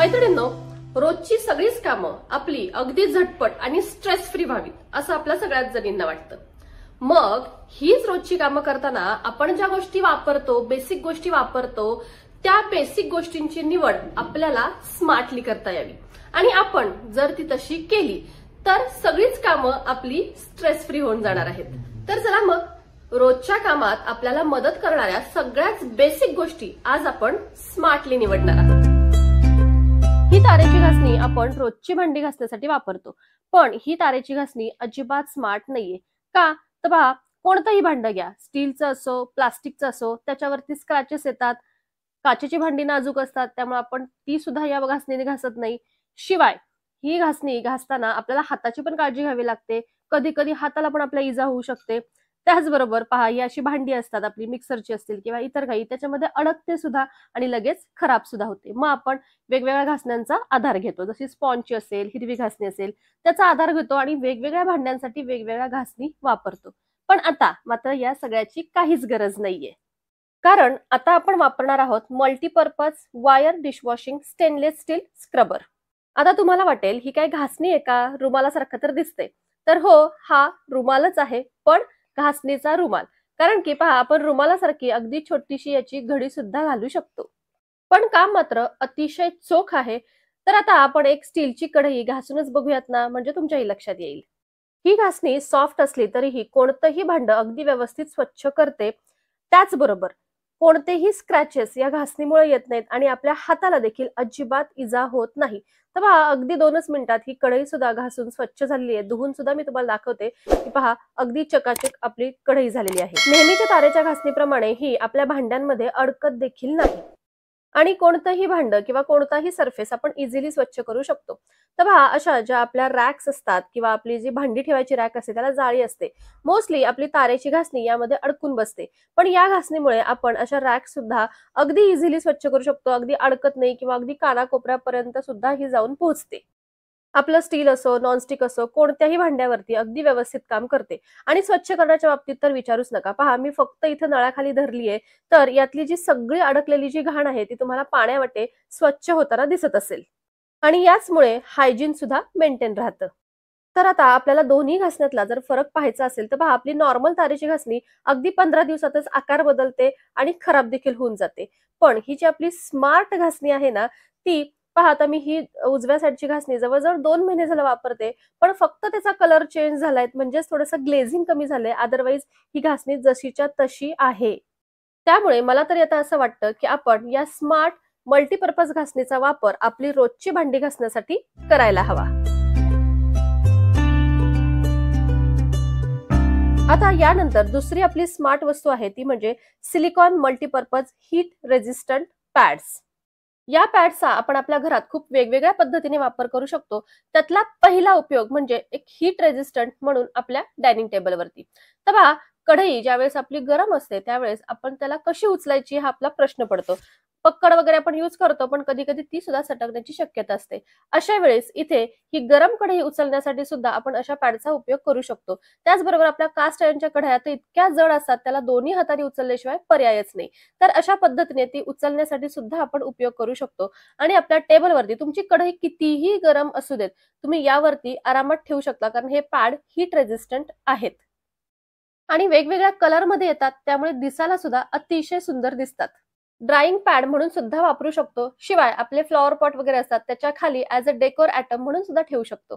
मैत्रिणींनो, रोजची सगळीच कामं आपली अगदी झटपट आणि स्ट्रेस फ्री व्हावीत असं आपल्या सगळ्याच जणींना वाटतं. मग हीच रोजची कामं करताना आपण ज्या गोष्टी वापरतो, बेसिक गोष्टी वापरतो, त्या बेसिक गोष्टींची निवड आपल्याला स्मार्टली करता यावी. आणि आपण जर ती तशी केली तर सगळीच कामं आपली स्ट्रेस फ्री होऊन जाणार आहेत. तर चला मग रोजच्या कामात आपल्याला मदत करणाऱ्या सगळ्याच बेसिक गोष्टी आज आपण स्मार्टली निवडणार आहोत. ही तारेची घासणी आपण रोजची भांडी घासण्यासाठी वापरतो, पण ही तारेची घासणी अजिबात स्मार्ट नाहीये. का तर पहा, कोणतंही भांडं घ्या, स्टीलचं असो, प्लास्टिकचं असो, त्याच्यावरती स्क्रॅचेस येतात. काचेची भांडी नाजूक असतात, त्यामुळे आपण ती सुद्धा या घासणीने घासत नाही. शिवाय ही घासणी घासताना आपल्याला हाताची पण काळजी घ्यावी लागते. कधी कधी हाताला पण आपल्या इजा होऊ शकते. त्याचबरोबर पहा, ही अशी भांडी असतात आपली, मिक्सरची असतील किंवा इतर काही, त्याच्यामध्ये अडकते सुद्धा आणि लगेच खराब सुद्धा होते. मग आपण वेगवेगळ्या घासण्यांचा आधार घेतो, जशी स्पॉन्जची असेल, हिरवी घासणी असेल, त्याचा आधार घेतो आणि वेगवेगळ्या भांड्यांसाठी वेगवेगळ्या घासणी वापरतो. पण आता मात्र या सगळ्याची काहीच गरज नाहीये, कारण आता आपण वापरणार आहोत multipurpose wire dishwashing stainless steel scrubber. आता तुम्हाला वाटेल ही काय घासणी आहे का, रुमालासारखं तर दिसते. तर हो, हा रुमालच आहे, पण घासणीचा रुमाल. कारण की पहा, आपण रुमालासारखी अगदी छोटीशी याची घडी सुद्धा घालू शकतो. पण काम मात्र अतिशय चोख आहे. तर आता आपण एक स्टीलची कढई घासूनच बघूयात ना, म्हणजे तुमच्याही लक्षात येईल. ही घासणी सॉफ्ट असली तरीही कोणतंही भांड अगदी व्यवस्थित स्वच्छ करते. त्याचबरोबर कोणतेही स्क्रॅचेस या घासणीमुळे येत नाहीत आणि आपल्या हाताला देखील अजिबात इजा होत नाही. तर पहा, अगदी 2च मिनिटात ही कढई सुद्धा घासून स्वच्छ झालेली आहे. धुवून सुद्धा मी तुम्हाला दाखवते की पहा, अगदी चकाचक आपली कढई झालेली आहे. नेहमीच्या तारेच्या घासणीप्रमाणे ही आपल्या भांड्यांमध्ये अडकत देखील नाही आणि कोणतंही भांड किंवा कोणताही सरफेस आपण इझिली स्वच्छ करू शकतो. तर पहा, अशा ज्या आपल्या रॅक्स असतात किंवा आपली जी भांडी ठेवायची रॅक असते त्याला जाळी असते. मोस्टली आपली तारेची घासणी यामध्ये अडकून बसते, पण या घासणीमुळे आपण अशा रॅक सुद्धा अगदी इझिली स्वच्छ करू शकतो. अगदी अडकत नाही किंवा अगदी कानाकोपऱ्यापर्यंत सुद्धा ही जाऊन पोहोचते. आपलं स्टील असो, नॉनस्टिक असो, कोणत्याही भांड्यावरती अगदी व्यवस्थित काम करते. आणि स्वच्छ करण्याच्या बाबतीत तर विचारूच नका. पहा, मी फक्त इथं नळाखाली धरलीये, तर यातली जी सगळी अडकलेली जी घाण आहे ती तुम्हाला पाण्यावाटे स्वच्छ होताना दिसत असेल. आणि याचमुळे हायजीन सुद्धा मेंटेन राहतं. तर आता आपल्याला दोन्ही घासण्यातला जर फरक पाहायचा असेल तर पहा, आपली नॉर्मल तारेची घासणी अगदी 15 दिवसातच आकार बदलते आणि खराब देखील होऊन जाते. पण ही जी आपली स्मार्ट घासणी आहे ना, ती पहा, आता मी ही उजव्या साईडची घासणी जवळजवळ 2 महिने झालं वापरते, पण फक्त त्याचा कलर चेंज झालाय, म्हणजेच थोडंसं ग्लेझिंग कमी झालंय. अदरवाईज ही घासणी जशीच्या तशी आहे. त्यामुळे मला तरी आता असं वाटतं की आपण या स्मार्ट मल्टीपर्पज घासणीचा वापर आपली रोजची भांडी घासण्यासाठी करायला हवा. आता यानंतर दुसरी आपली स्मार्ट वस्तू आहे ती म्हणजे silicon multipurpose heat resistant pads. या पॅडचा आपण आपल्या घरात खूप वेगवेगळ्या पद्धतीने वापर करू शकतो. त्यातला पहिला उपयोग म्हणजे एक हीट रेजिस्टंट म्हणून आपल्या डायनिंग टेबलवरती. तर पहा, कढई ज्यावेळेस आपली गरम असते त्यावेळेस आपण त्याला कशी उचलायची हा आपला प्रश्न पडतो. पक्कड वगैरे आपण यूज करतो, पण कधी कधी ती सुद्धा सटकण्याची शक्यता असते. अशा वेळेस इथे ही गरम कढई उचलण्यासाठी सुद्धा आपण अशा पॅडचा उपयोग करू शकतो. त्याचबरोबर आपल्या कास्ट आयर्नच्या कढया तर इतक्या जड असतात, त्याला दोन्ही हाताने उचलल्याशिवाय पर्यायच नाही. तर अशा पद्धतीने ती उचलण्यासाठी सुद्धा आपण उपयोग करू शकतो. आणि आपल्या टेबलवरती तुमची कढई कितीही गरम असू देत, तुम्ही यावरती आरामात ठेवू शकता, कारण हे पॅड हीट रेजिस्टंट आहेत आणि वेगवेगळ्या कलर मध्ये येतात, त्यामुळे दिसायला सुद्धा अतिशय सुंदर दिसतात. ड्राइंग पॅड म्हणून सुद्धा वापरू शकतो. शिवाय आपले फ्लॉवर पॉट वगैरे असतात त्याच्या खाली ऍज अ डेकोर आयटम म्हणून सुद्धा ठेवू शकतो.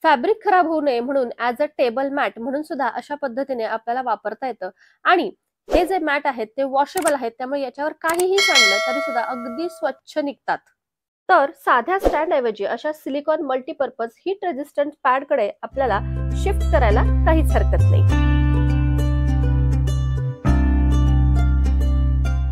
फॅब्रिक खराब होऊ नये म्हणून ऍज अ टेबल मॅट म्हणून सुद्धा अशा पद्धतीने आपल्याला वापरता येतं. आणि हे जे मॅट आहेत ते वॉशेबल आहेत, त्यामुळे याच्यावर काहीही सांडलं तरी सुद्धा अगदी स्वच्छ निघतात. तर साध्या स्टँड ऐवजी अशा silicon multipurpose heat resistant pad कडे आपल्याला शिफ्ट करायला काहीच हरकत नाही.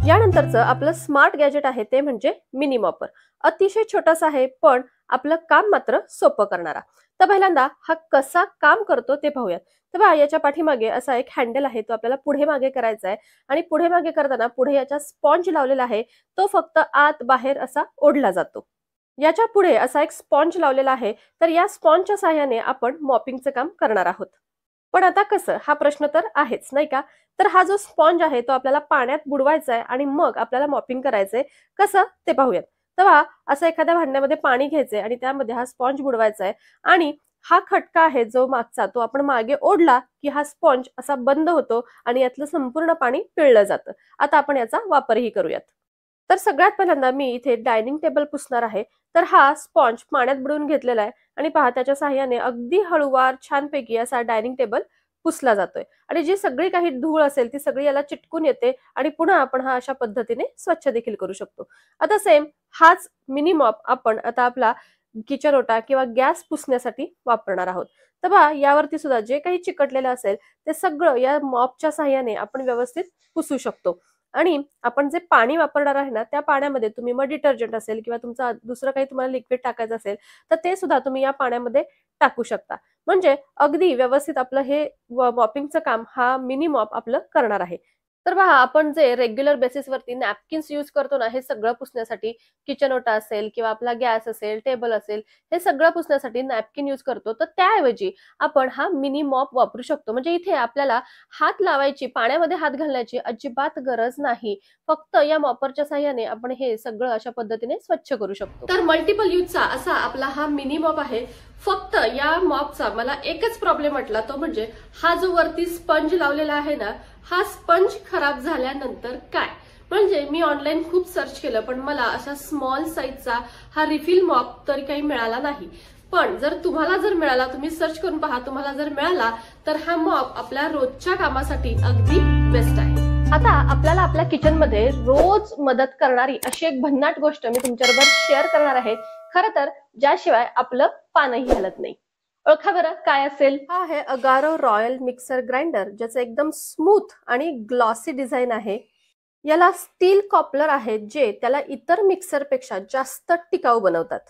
यानंतरचं आपलं स्मार्ट गॅजेट आहे ते म्हणजे मिनी मॉपर. अतिशय छोटासा आहे, पण आपलं काम मात्र सोपं करणारा. तर पहिल्यांदा हा कसा काम करतो ते पाहूयात. तर बघा, याच्या पाठीमागे असा एक हँडल आहे, तो आपल्याला पुढे मागे करायचा आहे. आणि पुढे मागे करताना पुढे याच्या स्पॉन्ज लावलेला आहे, तो फक्त आत बाहेर असा ओढला जातो. याच्या पुढे असा एक स्पॉन्ज लावलेला आहे, तर या स्पॉन्जच्या सहाय्याने आपण मॉपिंगचं काम करणार आहोत. पण आता कसं, हा प्रश्न तर आहेच नाही का. तर हा जो स्पॉन्ज आहे तो आपल्याला पाण्यात बुडवायचा आहे आणि मग आपल्याला मॉपिंग करायचंय. कसं ते पाहूयात. तेव्हा असं एखाद्या भांड्यामध्ये पाणी घ्यायचंय आणि त्यामध्ये हा स्पॉन्ज बुडवायचा आहे आणि हा खटका आहे जो मागचा तो आपण मागे ओढला की हा स्पॉन्ज असा बंद होतो आणि यातलं संपूर्ण पाणी पिळलं जातं. आता आपण याचा वापरही करूयात. तर सगळ्यात पहिल्यांदा मी इथे डायनिंग टेबल पुसणार आहे. तर हा स्पॉन्ज पाण्यात बुडवून घेतलेला आहे आणि पहा त्याच्या साहाय्याने अगदी हळूवार छानपैकी असा डायनिंग टेबल पुसला जातोय आणि जी सगळी काही धूळ असेल ती सगळी याला चिटकून येते आणि पुन्हा आपण हा अशा पद्धतीने स्वच्छ देखील करू शकतो. आता सेम हाच मिनी मॉप आपण आता आपला किचन ओटा किंवा गॅस पुसण्यासाठी वापरणार आहोत. तर पहा यावरती सुद्धा जे काही चिकटलेलं असेल ते सगळं या मॉपच्या साहाय्याने आपण व्यवस्थित पुसू शकतो. आणि आपण जे पाणी वापरणार आहे ना त्या पाण्यामध्ये तुम्ही मग डिटर्जंट असेल किंवा तुमचं दुसरं काही तुम्हाला लिक्विड टाकायचं असेल तर ते सुद्धा तुम्ही या पाण्यामध्ये टाकू शकता. म्हणजे अगदी व्यवस्थित आपलं हे मॉपिंगचं काम हा मिनी मॉप आपलं करणार आहे. तर पहा आपण जे रेग्युलर बेसिसवरती नॅपकिन्स यूज करतो ना हे सगळं पुसण्यासाठी, किचन ओटा असेल किंवा आपला गॅस असेल, टेबल असेल, हे सगळं पुसण्यासाठी नॅपकिन यूज करतो. तर त्याऐवजी आपण हा मिनी मॉप वापरू शकतो. म्हणजे इथे आपल्याला हात लावायची, पाण्यामध्ये हात घालण्याची अजिबात गरज नाही. फक्त या मॉपरच्या साहाय्याने आपण हे सगळं अशा पद्धतीने स्वच्छ करू शकतो. तर मल्टिपल यूजचा असा आपला हा मिनी मॉप आहे. फक्त या मॉपचा मला एकच प्रॉब्लेम वाटला तो म्हणजे हा जो वरती स्पंज लावलेला आहे ना हा स्पंज खराब झाल्यानंतर काय. म्हणजे मी ऑनलाईन खूप सर्च केलं पण मला अशा स्मॉल साईजचा हा रिफिल मॉप तरी काही मिळाला नाही. पण जर तुम्हाला जर मिळाला, तुम्ही सर्च करून पहा, तुम्हाला जर मिळाला तर हा मॉप आपल्या रोजच्या कामासाठी अगदी बेस्ट आहे. आता आपल्याला आपल्या किचनमध्ये रोज मदत करणारी अशी एक भन्नाट गोष्ट मी तुमच्याबरोबर शेअर करणार आहे. खरं तर ज्याशिवाय आपलं पानही हलत नाही. ओळखा बरं काय असेल. हा आहे अगारो रॉयल मिक्सर ग्राइंडर, ज्याचं एकदम स्मूथ आणि ग्लॉसी डिझाईन आहे. याला स्टील कॉपलर आहे जे त्याला इतर मिक्सर पेक्षा जास्त टिकाऊ बनवतात.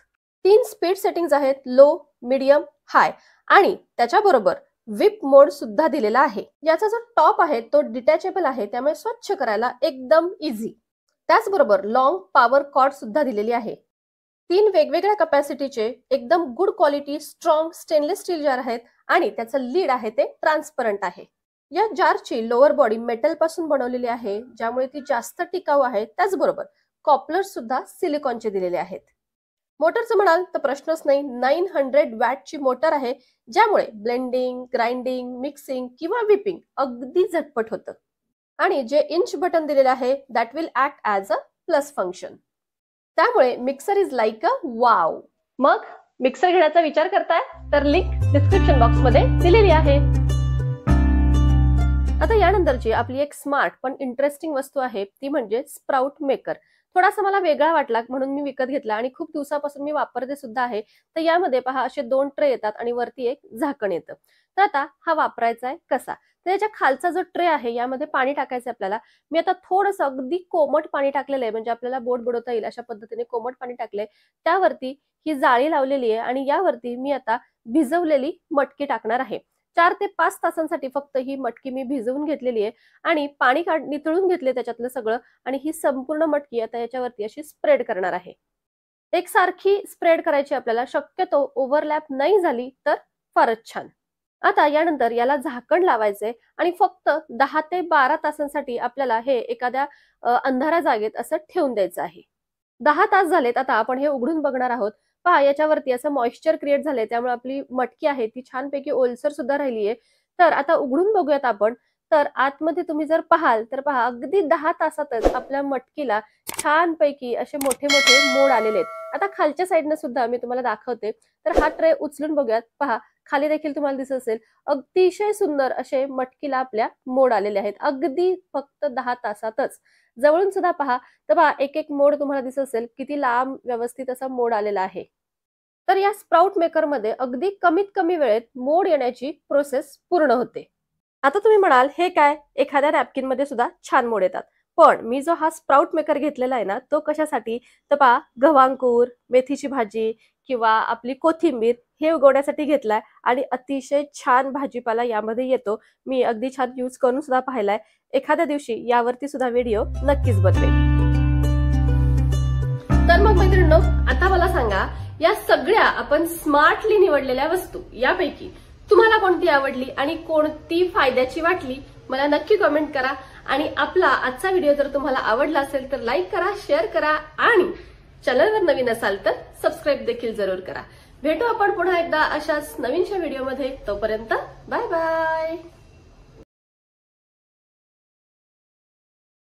3 स्पीड सेटिंग्स आहेत, लो, मीडियम, हाय आणि त्याच्याबरोबर विप मोड सुद्धा दिलेला आहे. याचा जो टॉप आहे तो डिटॅचेबल आहे त्यामुळे स्वच्छ करायला एकदम इझी. त्याचबरोबर लॉंग पॉवर कॉर्ड सुद्धा दिलेली आहे. 3 वेगवेगळ्या कॅपॅसिटीचे एकदम good quality strong stainless steel jar आहेत आणि त्याचं लीड आहे ते ट्रान्सपरंट आहे. या जारची लोअर बॉडी मेटल पासून बनवलेली आहे ज्यामुळे ती जास्त टिकाऊ आहे. त्याचबरोबर कॉपलर सुद्धा सिलिकॉनचे दिलेले आहेत. मोटरचं म्हणाल तर प्रश्नच नाही. 900 वॅटची मोटर आहे ज्यामुळे ब्लेंडिंग, ग्राइंडिंग, मिक्सिंग किंवा विपिंग अगदी झटपट होतं. आणि जे इंच बटन दिलेलं आहे that will act as a plus function. त्यामुळे mixer is like a wow. मग मिक्सर घेण्याचा विचार करताय तर लिंक डिस्क्रिप्शन बॉक्स मध्ये दिलेली आहे. आता यानंतरची आपली एक स्मार्ट पण इंटरेस्टिंग वस्तू आहे ती म्हणजे स्प्राउट मेकर. थोडासा मला वेगळा वाटला म्हणून मी विकत घेतला आणि खूप दिवसापासून मी वापरते सुद्धा आहे. तर यामध्ये पहा असे 2 ट्रे येतात आणि वरती एक झाकण येतं. तर आता हा वापरायचा आहे कसा. तर याच्या खालचा जो ट्रे आहे यामध्ये पाणी टाकायचं आपल्याला. मी आता थोडंसं अगदी कोमट पाणी टाकलेलं आहे म्हणजे आपल्याला बोट बुडवता येईल अशा पद्धतीने कोमट पाणी टाकलंय. त्यावरती ही जाळी लावलेली आहे आणि यावरती मी आता भिजवलेली मटकी टाकणार आहे. 4 ते 5 तासांसाठी फक्त ही मटकी मी भिजवून घेतलेली आहे आणि पाणी नितळून घेतले त्याच्यातलं सगळं आणि ही संपूर्ण मटकी आता याच्यावरती अशी स्प्रेड करणार आहे. एकसारखी स्प्रेड करायची आपल्याला, शक्यतो ओव्हरलॅप नाही झाली तर फारच छान. आता यानंतर याला झाकण लावायचे आणि फक्त 10 ते 12 तासांसाठी आपल्याला हे एखाद्या अंधाऱ्या जागेत असं ठेवून द्यायचं आहे. 10 तास झालेत. आता आपण हे उघडून बघणार आहोत. पहा याच्यावरती असं मॉइश्चर क्रिएट झालंय त्यामुळे आपली मटकी आहे ती छानपैकी ओलसर सुद्धा राहिली आहे. तर आता उघडून बघूयात आपण. तर आतमध्ये तुम्ही जर पाहाल तर पहा अगदी 10 तासातच आपल्या मटकीला छानपैकी असे मोठे मोठे मोड आलेले आहेत. आता खालच्या साईडने सुद्धा मी तुम्हाला दाखवते. तर हा ट्रे उचलून बघूयात. पहा खाली देखील तुम्हाला दिसत असेल अतिशय सुंदर असे मटकीला आपल्या मोड आलेले आहेत अगदी फक्त 10 तासातच. जवळून सुद्धा पहा तर पहा एक एक मोड तुम्हाला दिसत असेल किती लांब व्यवस्थित असा मोड आलेला आहे. तर या स्प्राउट मेकर मध्ये अगदी कमीत कमी वेळेत मोड येण्याची प्रोसेस पूर्ण होते. आता तुम्ही म्हणाल हे काय, एखाद्या नॅपकिन मध्ये सुद्धा छान मोड येतात. पण मी जो हा स्प्राउट मेकर घेतलेला आहे ना तो कशासाठी तर पहा गव्हांकूर, मेथीची भाजी किंवा आपली कोथिंबीर हे उगवण्यासाठी घेतलाय आणि अतिशय छान भाजीपाला यामध्ये येतो. मी अगदी छान यूज करून सुद्धा पाहिलाय. एखाद्या दिवशी यावरती सुद्धा व्हिडिओ नक्कीच बनवेल. तर मग मैत्रिणींनो आता मला सांगा या सगळ्या आपण स्मार्टली निवडलेल्या वस्तू यापैकी तुम्हाला कोणती आवडली आणि कोणती फायद्याची वाटली मला नक्की कमेंट करा. आणि आपला आजचा व्हिडिओ जर तुम्हाला आवडला असेल तर लाईक करा, शेअर करा आणि चॅनलवर नवीन असाल तर सबस्क्राईब देखील जरूर करा. भेटू आपण पुन्हा एकदा अशाच नवीनशा व्हिडिओमध्ये. तोपर्यंत बाय बाय.